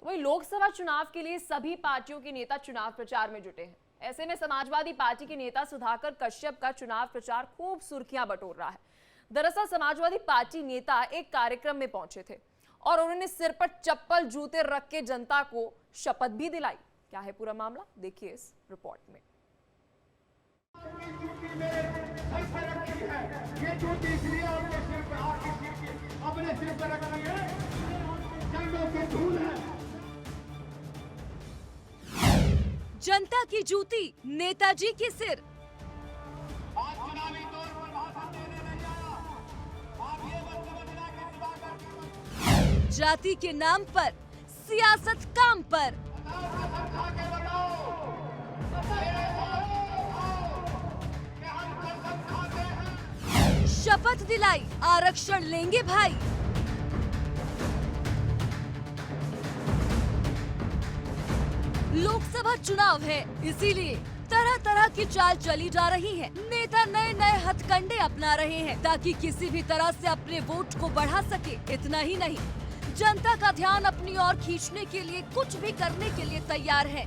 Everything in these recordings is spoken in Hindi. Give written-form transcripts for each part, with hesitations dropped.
वहीं लोकसभा चुनाव के लिए सभी पार्टियों के नेता चुनाव प्रचार में जुटे हैं। ऐसे में समाजवादी पार्टी के नेता सुधाकर कश्यप का चुनाव प्रचार खूब सुर्खियां बटोर रहा है। दरअसल समाजवादी पार्टी नेता एक कार्यक्रम में पहुंचे थे और उन्होंने सिर पर चप्पल जूते रख के जनता को शपथ भी दिलाई। क्या है पूरा मामला, देखिए इस रिपोर्ट में। जनता की जूती नेताजी के सिर। जाति के नाम पर सियासत काम पर। शपथ दिलाई, आरक्षण लेंगे भाई। लोकसभा चुनाव है, इसीलिए तरह तरह की चाल चली जा रही है। नेता नए नए हथकंडे अपना रहे हैं ताकि किसी भी तरह से अपने वोट को बढ़ा सके। इतना ही नहीं, जनता का ध्यान अपनी ओर खींचने के लिए कुछ भी करने के लिए तैयार है।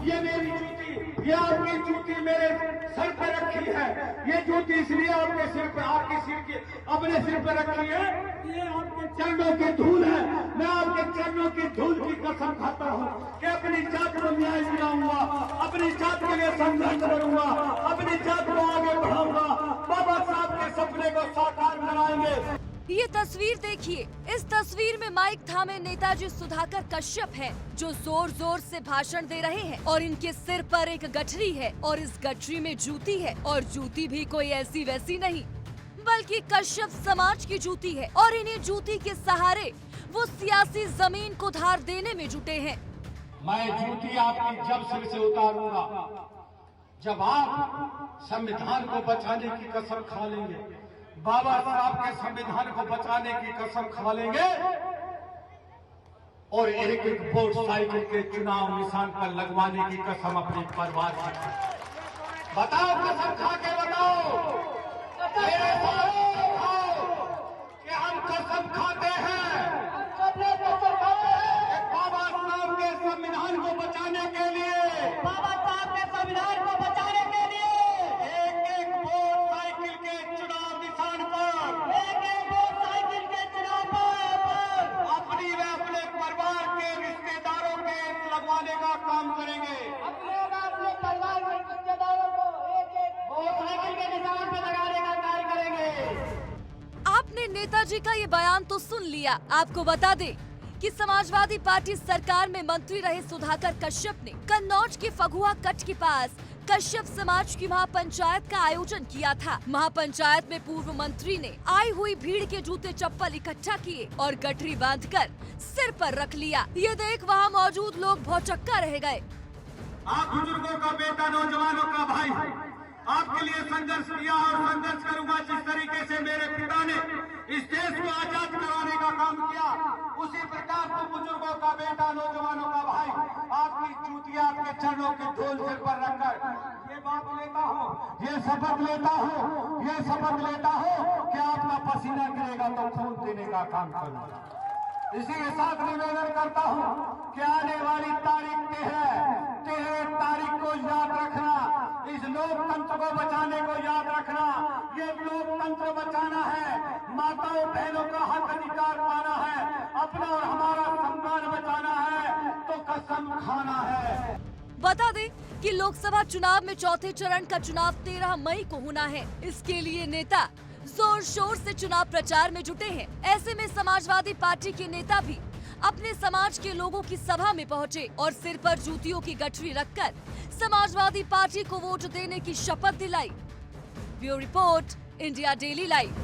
ये मेरी जूती, ये आपकी जूती मेरे सर पर रखी है। ये जूती इसलिए आपके सिर पर, आपके सिर के अपने सिर पर रखी है। ये आपके चरणों की धूल है। मैं आपके चरणों की धूल की कसम खाता हूँ कि अपनी जात को न्याय दिलाऊंगा, अपनी जात के लिए संघर्ष करूंगा, अपनी जात को आगे बढ़ाऊंगा। बाबा साहब के सपने को साकार कराएंगे। ये तस्वीर देखिए। इस तस्वीर में माइक थामे नेताजी सुधाकर कश्यप हैं, जो जोर जोर से भाषण दे रहे हैं और इनके सिर पर एक गठरी है और इस गठरी में जूती है। और जूती भी कोई ऐसी वैसी नहीं, बल्कि कश्यप समाज की जूती है और इन्हीं जूती के सहारे वो सियासी जमीन को धार देने में जुटे हैं। मैं जूती आपकी जब सिर से उतारूंगा जब आप संविधान को बचाने की कसम खा लेंगे, बाबा साहब के संविधान को बचाने की कसम खा लेंगे और एक एक वोट साइकिल के चुनाव निशान पर लगवाने की कसम अपने परिवार की। बताओ, कसम खा के बताओ, मेरे कि हम कसम खाते हैं बाबा साहब के संविधान को बचाने के लिए, बाबा साहब के संविधान को बचाने के लिए एक एक वोट साइकिल के चुनाव निशान पर, एक एक वोट साइकिल के चुनाव पर अपनी व अपने परिवार के रिश्तेदारों के लगवाने का काम करेंगे। अपने परिवार के रिश्तेदारों को एक एक वोट साइकिल के निशान पर लगाने का कार्य करेंगे। आपने नेताजी का ये बयान तो सुन लिया। आपको बता दें कि समाजवादी पार्टी सरकार में मंत्री रहे सुधाकर कश्यप ने कन्नौज के फगुआ कट के पास कश्यप समाज की महापंचायत का आयोजन किया था। महापंचायत में पूर्व मंत्री ने आई हुई भीड़ के जूते चप्पल इकट्ठा किए और गठरी बांधकर सिर पर रख लिया। ये देख वहाँ मौजूद लोग भौचक्का रह गए। आप बुजुर्गों का बेटा, नौजवानों का भाई, आपके लिए संघर्ष किया और संघर्ष करूंगा। जिस तरीके से मेरे पिता ने इस देश को आजाद कराने का काम किया, उसी प्रकार तो बुजुर्गों का बेटा, नौजवानों का भाई, आपकी जूतियां आपके चरणों के धूल सिर पर रखकर ये बात लेता हूँ, ये शपथ लेता हूँ कि आपका पसीना गिरेगा तो खून देने का काम करूंगा। इसी के साथ निवेदन करता हूँ कि आने वाली तारीख 13 तारीख को याद रखना, इस लोकतंत्र को बचाने को याद रखना। ये लोकतंत्र बचाना है, माताओं बहनों का हक अधिकार पाना है, अपना और हमारा सम्मान बचाना है, तो कसम खाना है। बता दें कि लोकसभा चुनाव में चौथे चरण का चुनाव 13 मई को होना है। इसके लिए नेता जोर शोर से चुनाव प्रचार में जुटे हैं। ऐसे में समाजवादी पार्टी के नेता भी अपने समाज के लोगों की सभा में पहुंचे और सिर पर जूतियों की गठरी रखकर समाजवादी पार्टी को वोट देने की शपथ दिलाई। Bureau report, India daily live.